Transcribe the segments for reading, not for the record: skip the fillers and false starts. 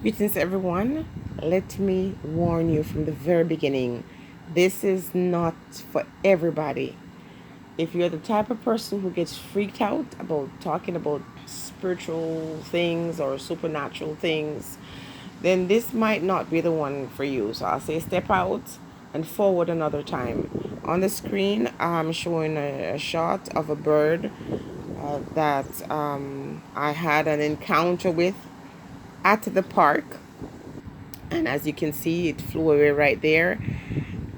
Greetings, everyone. Let me warn you from the very beginning. This is not for everybody. If you're the type of person who gets freaked out about talking about spiritual things or supernatural things, then this might not be the one for you. So I'll say step out and forward another time. On the screen, I'm showing a shot of a bird that I had an encounter with at the park, and as you can see, it flew away right there.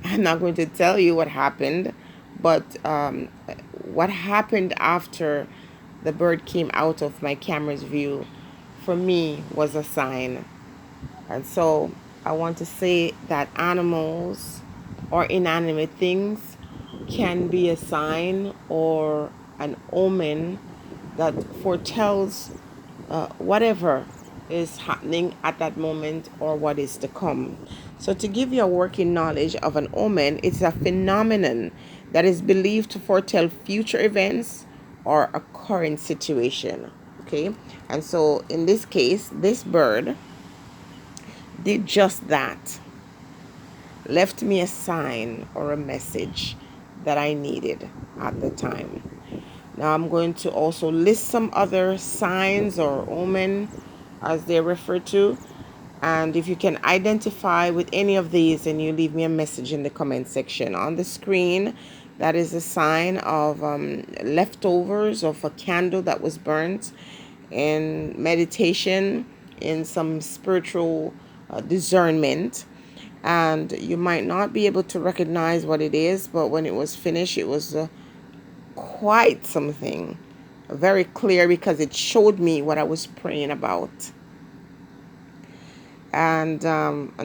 I'm not going to tell you what happened, but what happened after the bird came out of my camera's view for me was a sign. And so I want to say that animals or inanimate things can be a sign or an omen that foretells whatever is happening at that moment or what is to come. So, to give you a working knowledge of an omen, it's a phenomenon that is believed to foretell future events or a current situation. Okay, and so in this case, this bird did just that, left me a sign or a message that I needed at the time. Now I'm going to also list some other signs or omen as they're referred to. And if you can identify with any of these, then you leave me a message in the comment section. On the screen, that is a sign of leftovers of a candle that was burnt in meditation, in some spiritual discernment. And you might not be able to recognize what it is, but when it was finished, it was quite something. Very clear because it showed me what I was praying about. And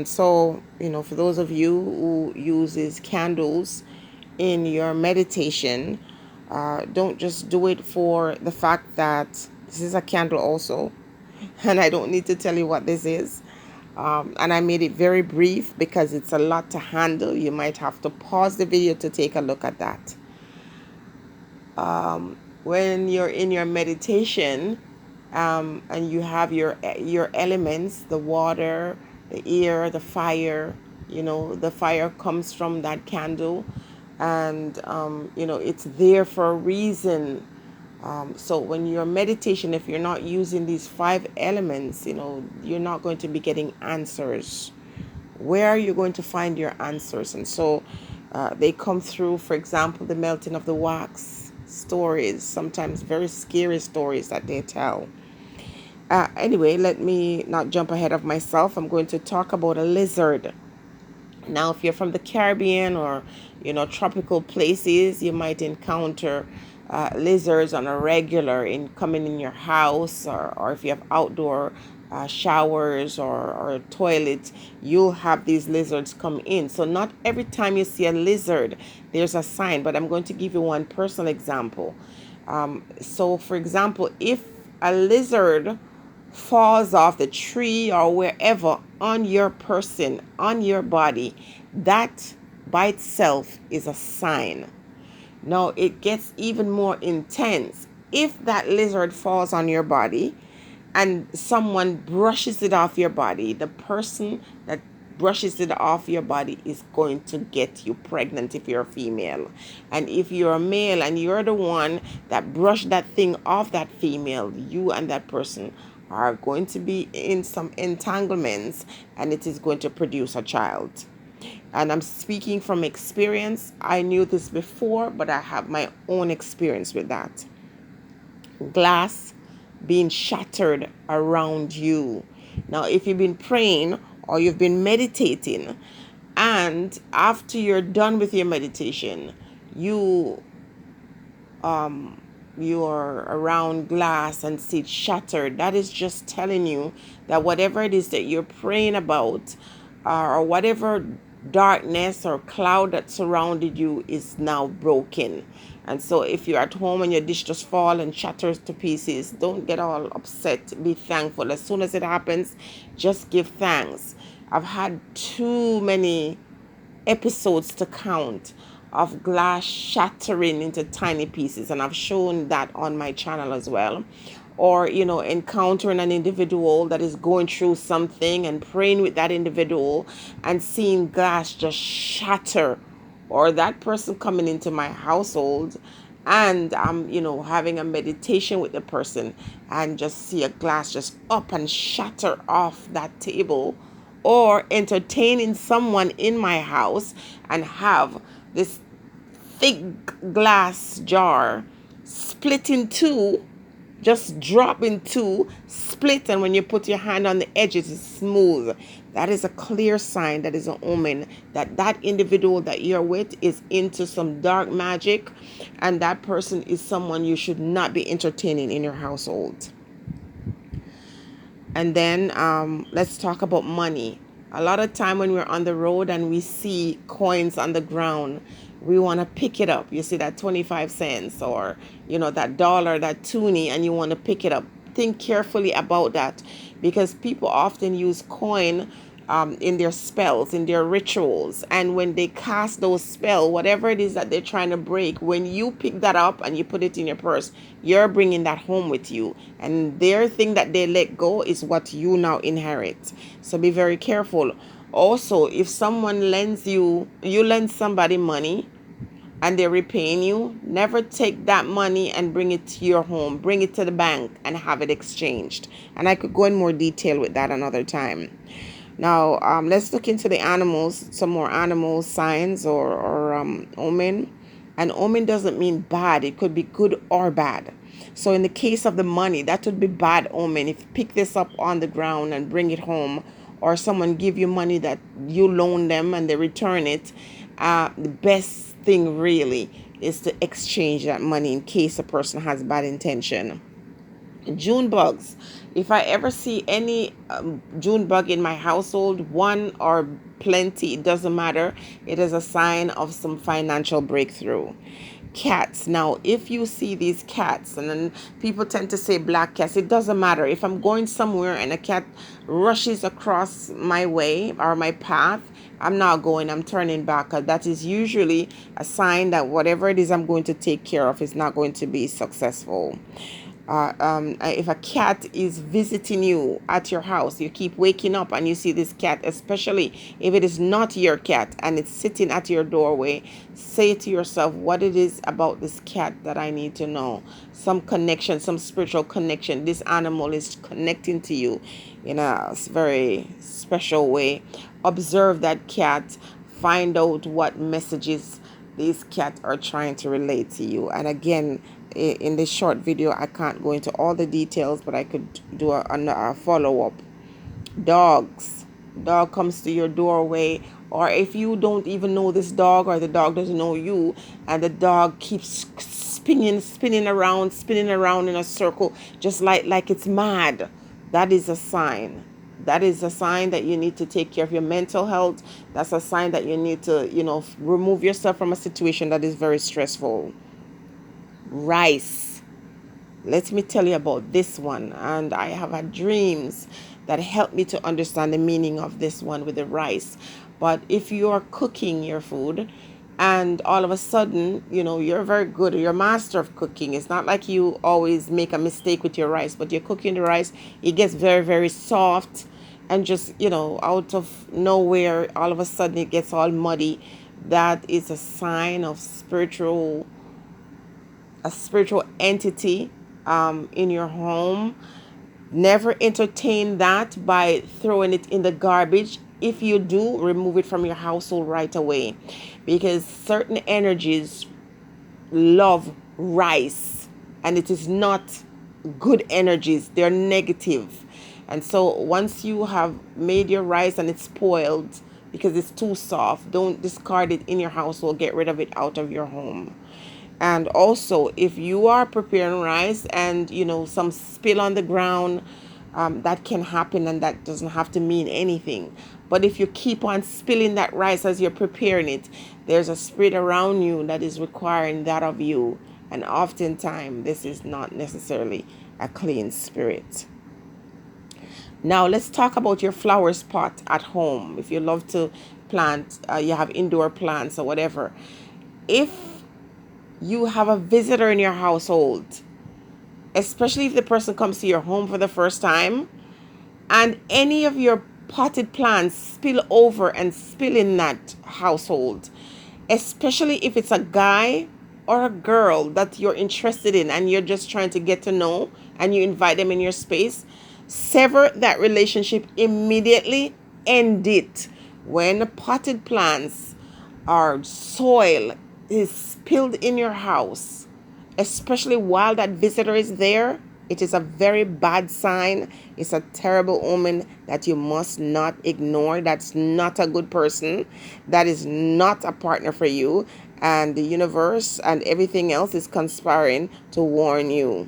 so, for those of you who uses candles in your meditation, don't just do it for the fact that this is a candle also, and I don't need to tell you what this is. And I made it very brief because it's a lot to handle. You might have to pause the video to take a look at that. When you're in your meditation, and you have your elements, the water, the air, the fire. The fire comes from that candle, and it's there for a reason. So when you're meditation, if you're not using these 5 elements, you're not going to be getting answers. Where are you going to find your answers? And so they come through, for example, the melting of the wax stories, sometimes very scary stories that they tell. Anyway, let me not jump ahead of myself. I'm going to talk about a lizard. Now, if you're from the Caribbean or, tropical places, you might encounter lizards on a regular in coming in your house, or if you have outdoor showers or toilets, you'll have these lizards come in. So not every time you see a lizard, there's a sign, but I'm going to give you one personal example. So, for example, if a lizard falls off the tree or wherever on your person, on your body, that by itself is a sign. Now it gets even more intense. If that lizard falls on your body and someone brushes it off your body, the person that brushes it off your body is going to get you pregnant if you're a female. And if you're a male and you're the one that brushed that thing off that female, you and that person are going to be in some entanglements, and it is going to produce a child. And I'm speaking from experience. I knew this before, but I have my own experience with that. Glass being shattered around you. Now, if you've been praying or you've been meditating, and after you're done with your meditation, you're around glass and see it shattered, that is just telling you that whatever it is that you're praying about, or whatever darkness or cloud that surrounded you is now broken. And so if you're at home and your dish just fall and shatters to pieces, don't get all upset. Be thankful. As soon as it happens, just give thanks. I've had too many episodes to count of glass shattering into tiny pieces, and I've shown that on my channel as well. or encountering an individual that is going through something and praying with that individual and seeing glass just shatter, or that person coming into my household and I'm having a meditation with the person and just see a glass just up and shatter off that table, or entertaining someone in my house and have this thick glass jar split in two, just drop in two, split, and when you put your hand on the edges, it's smooth. That is a clear sign, that is an omen that that individual that you're with is into some dark magic, and that person is someone you should not be entertaining in your household. And then let's talk about money. A lot of time when we're on the road and we see coins on the ground, we want to pick it up. You see that 25 cents or, that dollar, that toonie, and you want to pick it up. Think carefully about that, because people often use coin in their spells, in their rituals. And when they cast those spells, whatever it is that they're trying to break, when you pick that up and you put it in your purse, you're bringing that home with you. And their thing that they let go is what you now inherit. So be very careful. Also, if someone you lend somebody money and they're repaying you, never take that money and bring it to your home. Bring it to the bank and have it exchanged. And I could go in more detail with that another time. Now, let's look into the animals, some more animal signs or omen. An omen doesn't mean bad. It could be good or bad. So in the case of the money, that would be bad omen. If you pick this up on the ground and bring it home, or someone give you money that you loan them and they return it, the best thing really is to exchange that money in case a person has bad intention. June bugs. If I ever see any June bug in my household, one or plenty, it doesn't matter. It is a sign of some financial breakthrough. Cats. Now, if you see these cats, and then people tend to say black cats, it doesn't matter. If I'm going somewhere and a cat rushes across my way or my path, I'm not going, I'm turning back. That is usually a sign that whatever it is I'm going to take care of is not going to be successful. If a cat is visiting you at your house, you keep waking up and you see this cat, especially if it is not your cat and it's sitting at your doorway, say to yourself, what it is about this cat that I need to know. Some connection, some spiritual connection. This animal is connecting to you in a very special way. Observe that cat. Find out what messages these cats are trying to relate to you. And again, in this short video, I can't go into all the details, but I could do a follow-up. Dogs. Dog comes to your doorway, or if you don't even know this dog or the dog doesn't know you, and the dog keeps spinning around in a circle, just like it's mad, that is a sign. That is a sign that you need to take care of your mental health. That's a sign that you need to, remove yourself from a situation that is very stressful. Rice. Let me tell you about this one. And I have had dreams that help me to understand the meaning of this one with the rice. But if you are cooking your food and all of a sudden, you're very good, you're a master of cooking. It's not like you always make a mistake with your rice, but you're cooking the rice, it gets very, very soft, and just, out of nowhere, all of a sudden it gets all muddy. That is a sign of a spiritual entity in your home. Never entertain that by throwing it in the garbage. If you do, remove it from your household right away, because certain energies love rice, and it is not good energies. They're negative. And so once you have made your rice and it's spoiled because it's too soft, don't discard it in your household. Get rid of it out of your home. And also, if you are preparing rice and some spill on the ground, that can happen, and that doesn't have to mean anything. But if you keep on spilling that rice as you're preparing it, there's a spirit around you that is requiring that of you. And oftentimes, this is not necessarily a clean spirit. Now, let's talk about your flower spot at home. If you love to plant, you have indoor plants or whatever. If you have a visitor in your household, especially if the person comes to your home for the first time, and any of your potted plants spill over and spill in that household, especially if it's a guy or a girl that you're interested in and you're just trying to get to know, and you invite them in your space, sever that relationship immediately. End it. When potted plants or soil is spilled in your house, especially while that visitor is there, it is a very bad sign. It's a terrible omen that you must not ignore. That's not a good person. That is not a partner for you. And the universe and everything else is conspiring to warn you.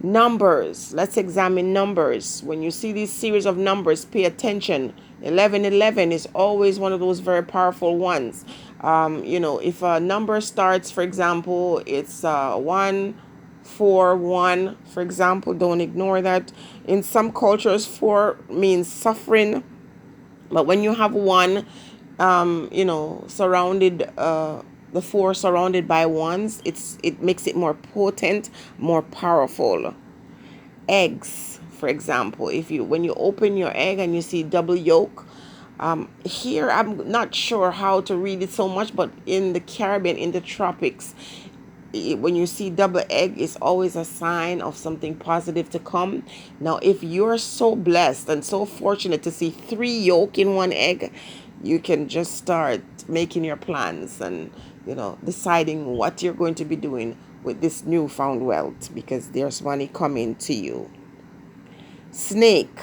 Numbers. Let's examine numbers. When you see these series of numbers, pay attention. 1111 is always one of those very powerful ones. If a number starts, for example, it's 141, for example, don't ignore that. In some cultures, 4 means suffering. But when you have one, surrounded, the 4 surrounded by ones, it makes it more potent, more powerful. Eggs, for example, when you open your egg and you see double yolk, here I'm not sure how to read it so much, but in the Caribbean, in the tropics, when you see double egg, it's always a sign of something positive to come. Now, if you're so blessed and so fortunate to see 3 yolk in one egg, you can just start making your plans and deciding what you're going to be doing with this newfound wealth, because there's money coming to you. Snake.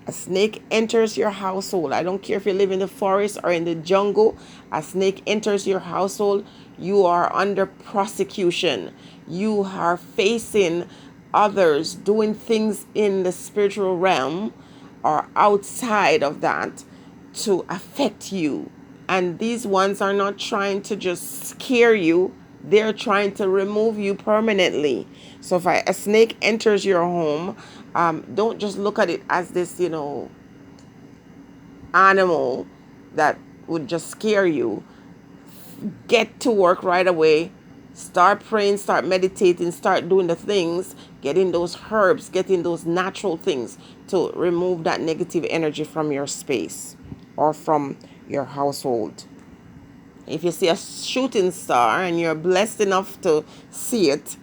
A snake enters your household. I don't care if you live in the forest or in the jungle. A snake enters your household. You are under prosecution. You are facing others doing things in the spiritual realm or outside of that to affect you. And these ones are not trying to just scare you. They're trying to remove you permanently. So if a snake enters your home, don't just look at it as this, animal that would just scare you. Get to work right away. Start praying, start meditating, start doing the things, getting those herbs, getting those natural things to remove that negative energy from your space or from your household. If you see a shooting star and you're blessed enough to see it,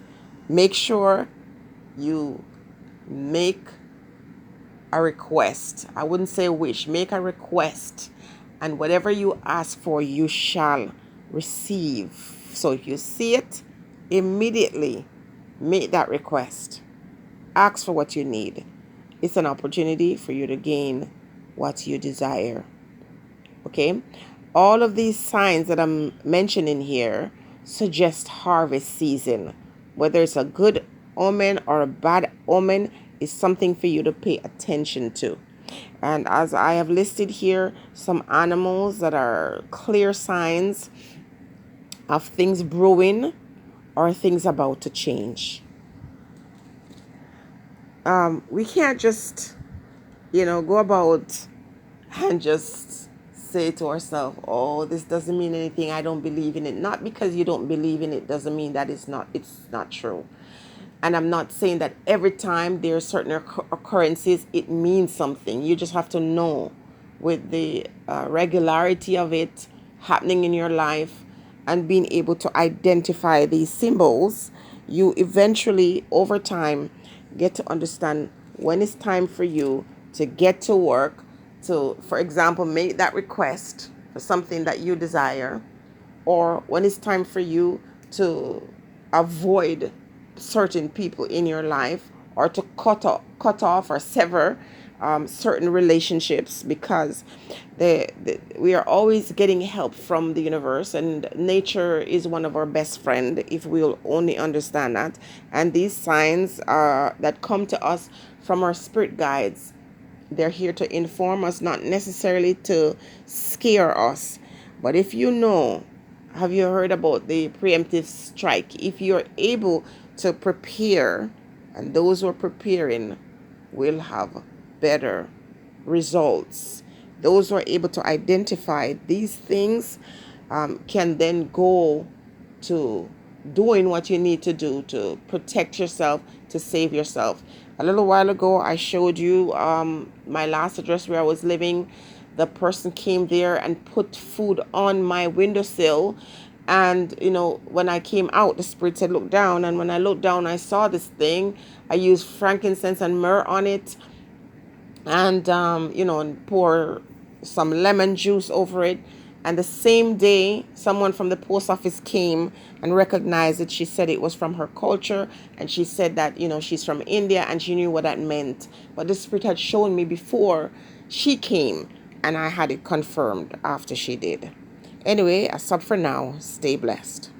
make sure you make a request. I wouldn't say wish, make a request. And whatever you ask for, you shall receive. So if you see it, immediately make that request. Ask for what you need. It's an opportunity for you to gain what you desire. Okay? All of these signs that I'm mentioning here suggest harvest season. Whether it's a good omen or a bad omen is something for you to pay attention to. And as I have listed here, some animals that are clear signs of things brewing or things about to change. We can't just, go about and just say to ourselves, oh, this doesn't mean anything, I don't believe in it. Not because you don't believe in it doesn't mean that it's not true. And I'm not saying that every time there are certain occurrences, it means something. You just have to know with the regularity of it happening in your life and being able to identify these symbols, you eventually, over time, get to understand when it's time for you to get to work, to, for example, make that request for something that you desire, or when it's time for you to avoid certain people in your life, or to cut off or sever certain relationships, because we are always getting help from the universe, and nature is one of our best friend if we'll only understand that. And these signs that come to us from our spirit guides, they're here to inform us, not necessarily to scare us. But if have you heard about the preemptive strike? If you're able to prepare, and those who are preparing will have better results. Those who are able to identify these things can then go to doing what you need to do to protect yourself, to save yourself. A little while ago, I showed you my last address where I was living. The person came there and put food on my windowsill. And, when I came out, the spirit said, look down. And when I looked down, I saw this thing. I used frankincense and myrrh on it. And, and pour some lemon juice over it. And the same day, someone from the post office came and recognized it. She said it was from her culture. And she said that, she's from India and she knew what that meant. But the spirit had shown me before she came. And I had it confirmed after she did. Anyway, I stop for now. Stay blessed.